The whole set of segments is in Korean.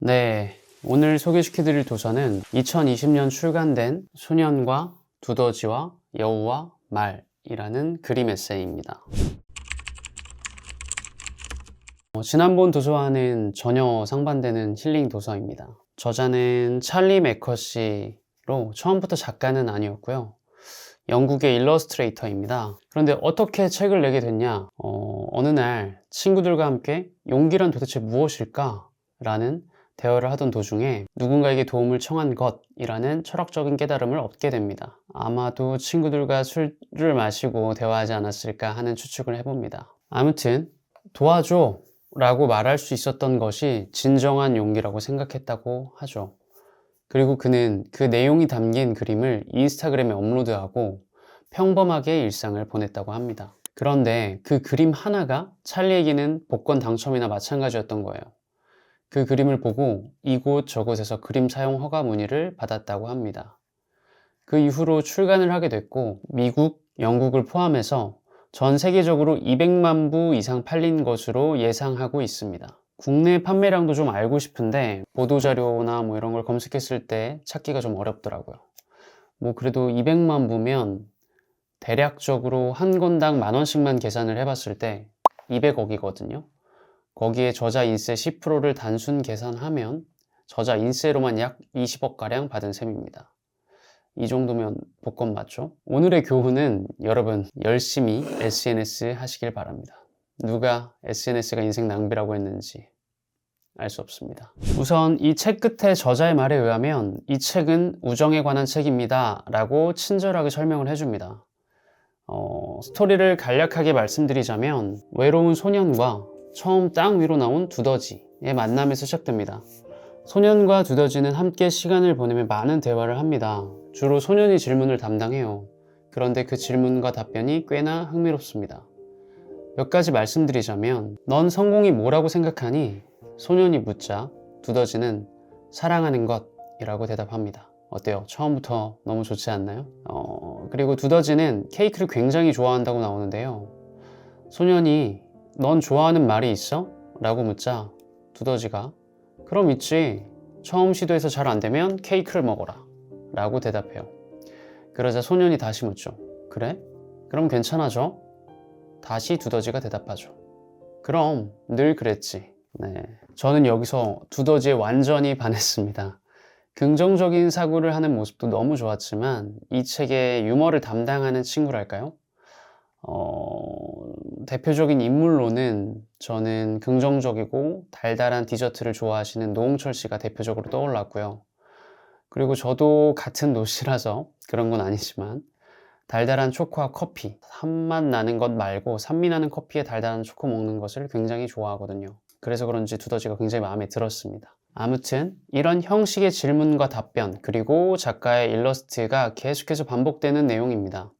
네, 오늘 소개시켜드릴 도서는 2020년 출간된 소년과 두더지와 여우와 말이라는 그림 에세이입니다. 지난번 도서와는 전혀 상반되는 힐링 도서입니다. 저자는 찰리 매커시로 처음부터 작가는 아니었고요. 영국의 일러스트레이터입니다. 그런데 어떻게 책을 내게 됐냐? 어느 날 친구들과 함께 용기란 도대체 무엇일까? 라는 대화를 하던 도중에 누군가에게 도움을 청한 것이라는 철학적인 깨달음을 얻게 됩니다. 아마도 친구들과 술을 마시고 대화하지 않았을까 하는 추측을 해봅니다. 아무튼 도와줘 라고 말할 수 있었던 것이 진정한 용기라고 생각했다고 하죠. 그리고 그는 그 내용이 담긴 그림을 인스타그램에 업로드하고 평범하게 일상을 보냈다고 합니다. 그런데 그 그림 하나가 찰리에게는 복권 당첨이나 마찬가지였던 거예요. 그 그림을 보고 이곳 저곳에서 그림 사용 허가 문의를 받았다고 합니다. 그 이후로 출간을 하게 됐고 미국, 영국을 포함해서 전 세계적으로 200만 부 이상 팔린 것으로 예상하고 있습니다. 국내 판매량도 좀 알고 싶은데 보도자료나 이런 걸 검색했을 때 찾기가 좀 어렵더라고요. 그래도 200만 부면 대략적으로 한 권당 10,000원씩만 계산을 해봤을 때 200억이거든요. 거기에 저자 인세 10%를 단순 계산하면 저자 인세로만 약 20억가량 받은 셈입니다. 이 정도면 복권 맞죠? 오늘의 교훈은 여러분 열심히 SNS 하시길 바랍니다. 누가 SNS가 인생 낭비라고 했는지 알 수 없습니다. 우선 이 책 끝에 저자의 말에 의하면 이 책은 우정에 관한 책입니다 라고 친절하게 설명을 해줍니다. 스토리를 간략하게 말씀드리자면 외로운 소년과 처음 땅 위로 나온 두더지의 만남에서 시작됩니다. 소년과 두더지는 함께 시간을 보내며 많은 대화를 합니다. 주로 소년이 질문을 담당해요. 그런데 그 질문과 답변이 꽤나 흥미롭습니다. 몇 가지 말씀드리자면 넌 성공이 뭐라고 생각하니? 소년이 묻자 두더지는 사랑하는 것이라고 대답합니다. 어때요? 처음부터 너무 좋지 않나요? 그리고 두더지는 케이크를 굉장히 좋아한다고 나오는데요. 소년이 넌 좋아하는 말이 있어? 라고 묻자 두더지가 그럼 있지. 처음 시도해서 잘 안되면 케이크를 먹어라 라고 대답해요. 그러자 소년이 다시 묻죠. 그래? 그럼 괜찮아져? 다시 두더지가 대답하죠. 그럼 늘 그랬지. 네, 저는 여기서 두더지에 완전히 반했습니다. 긍정적인 사고를 하는 모습도 너무 좋았지만 이 책의 유머를 담당하는 친구랄까요? 대표적인 인물로는 저는 긍정적이고 달달한 디저트를 좋아하시는 노홍철 씨가 대표적으로 떠올랐고요. 그리고 저도 같은 노시라서 그런 건 아니지만 달달한 초코와 커피, 산맛 나는 것 말고 산미 나는 커피에 달달한 초코 먹는 것을 굉장히 좋아하거든요. 그래서 그런지 두더지가 굉장히 마음에 들었습니다. 아무튼 이런 형식의 질문과 답변 그리고 작가의 일러스트가 계속해서 반복되는 내용입니다.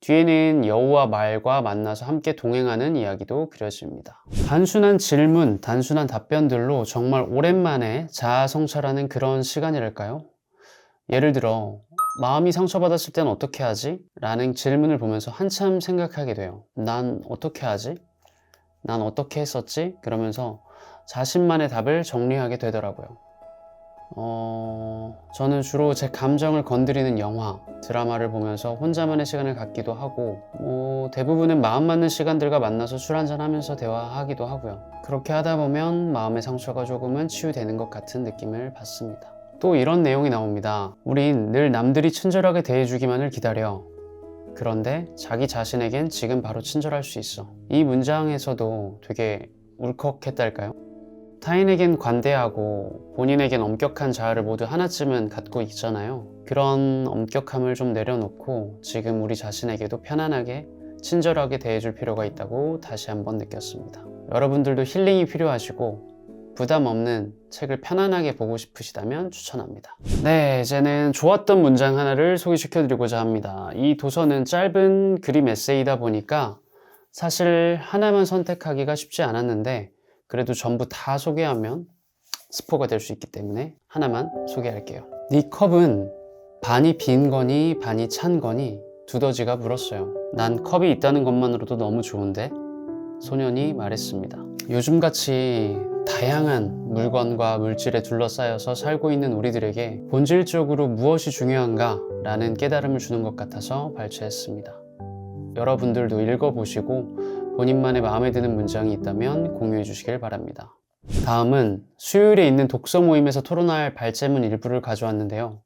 뒤에는 여우와 말과 만나서 함께 동행하는 이야기도 그려집니다. 단순한 질문, 단순한 답변들로 정말 오랜만에 자아 성찰하는 그런 시간이랄까요? 예를 들어 마음이 상처받았을 땐 어떻게 하지? 라는 질문을 보면서 한참 생각하게 돼요. 난 어떻게 하지? 난 어떻게 했었지? 그러면서 자신만의 답을 정리하게 되더라고요. 저는 주로 제 감정을 건드리는 영화, 드라마를 보면서 혼자만의 시간을 갖기도 하고 대부분은 마음 맞는 시간들과 만나서 술 한잔 하면서 대화하기도 하고요. 그렇게 하다 보면 마음의 상처가 조금은 치유되는 것 같은 느낌을 받습니다. 또 이런 내용이 나옵니다. 우린 늘 남들이 친절하게 대해주기만을 기다려. 그런데 자기 자신에겐 지금 바로 친절할 수 있어. 이 문장에서도 되게 울컥했달까요? 타인에겐 관대하고 본인에겐 엄격한 자아를 모두 하나쯤은 갖고 있잖아요. 그런 엄격함을 좀 내려놓고 지금 우리 자신에게도 편안하게 친절하게 대해줄 필요가 있다고 다시 한번 느꼈습니다. 여러분들도 힐링이 필요하시고 부담 없는 책을 편안하게 보고 싶으시다면 추천합니다. 네, 이제는 좋았던 문장 하나를 소개시켜 드리고자 합니다. 이 도서는 짧은 그림 에세이다 보니까 사실 하나만 선택하기가 쉽지 않았는데 그래도 전부 다 소개하면 스포가 될 수 있기 때문에 하나만 소개할게요. 네 컵은 반이 빈 거니 반이 찬 거니? 두더지가 물었어요. 난 컵이 있다는 것만으로도 너무 좋은데? 소년이 말했습니다. 요즘같이 다양한 물건과 물질에 둘러싸여서 살고 있는 우리들에게 본질적으로 무엇이 중요한가 라는 깨달음을 주는 것 같아서 발췌했습니다. 여러분들도 읽어보시고 본인만의 마음에 드는 문장이 있다면 공유해 주시길 바랍니다. 다음은 수요일에 있는 독서 모임에서 토론할 발제문 일부를 가져왔는데요.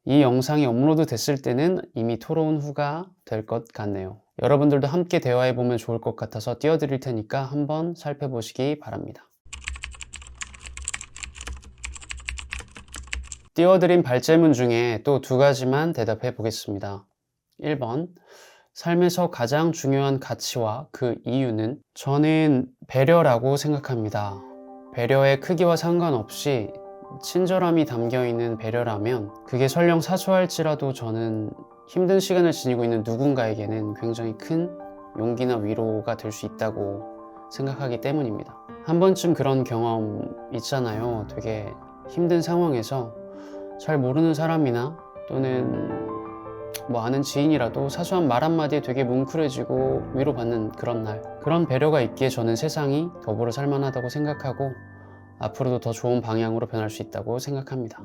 이 영상이 업로드 됐을 때는 이미 토론 후가 될 것 같네요. 여러분들도 함께 대화해보면 좋을 것 같아서 띄워드릴 테니까 한번 살펴보시기 바랍니다. 띄워드린 발제문 중에 또 2가지만 대답해 보겠습니다. 1번, 삶에서 가장 중요한 가치와 그 이유는 저는 배려라고 생각합니다. 배려의 크기와 상관없이 친절함이 담겨있는 배려라면 그게 설령 사소할지라도 저는 힘든 시간을 지니고 있는 누군가에게는 굉장히 큰 용기나 위로가 될 수 있다고 생각하기 때문입니다. 한 번쯤 그런 경험 있잖아요. 되게 힘든 상황에서 잘 모르는 사람이나 또는 아는 지인이라도 사소한 말 한마디에 되게 뭉클해지고 위로받는 그런 날, 그런 배려가 있기에 저는 세상이 더불어 살만하다고 생각하고 앞으로도 더 좋은 방향으로 변할 수 있다고 생각합니다.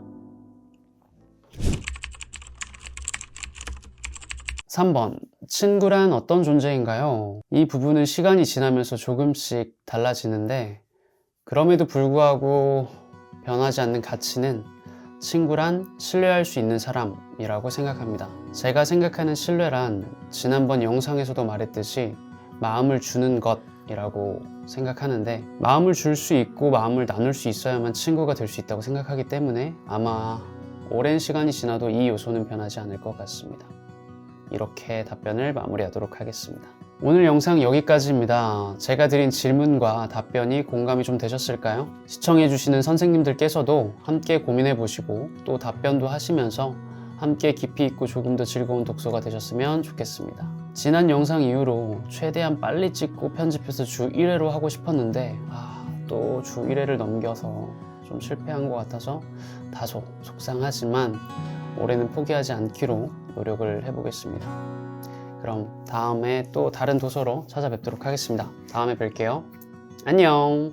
3번, 친구란 어떤 존재인가요? 이 부분은 시간이 지나면서 조금씩 달라지는데 그럼에도 불구하고 변하지 않는 가치는 친구란 신뢰할 수 있는 사람이라고 생각합니다. 제가 생각하는 신뢰란 지난번 영상에서도 말했듯이 마음을 주는 것이라고 생각하는데 마음을 줄 수 있고 마음을 나눌 수 있어야만 친구가 될 수 있다고 생각하기 때문에 아마 오랜 시간이 지나도 이 요소는 변하지 않을 것 같습니다. 이렇게 답변을 마무리하도록 하겠습니다. 오늘 영상 여기까지입니다. 제가 드린 질문과 답변이 공감이 좀 되셨을까요? 시청해주시는 선생님들께서도 함께 고민해보시고 또 답변도 하시면서 함께 깊이 있고 조금 더 즐거운 독서가 되셨으면 좋겠습니다. 지난 영상 이후로 최대한 빨리 찍고 편집해서 주 1회로 하고 싶었는데 또 주 1회를 넘겨서 좀 실패한 것 같아서 다소 속상하지만 올해는 포기하지 않기로 노력을 해보겠습니다. 그럼 다음에 또 다른 도서로 찾아뵙도록 하겠습니다. 다음에 뵐게요. 안녕.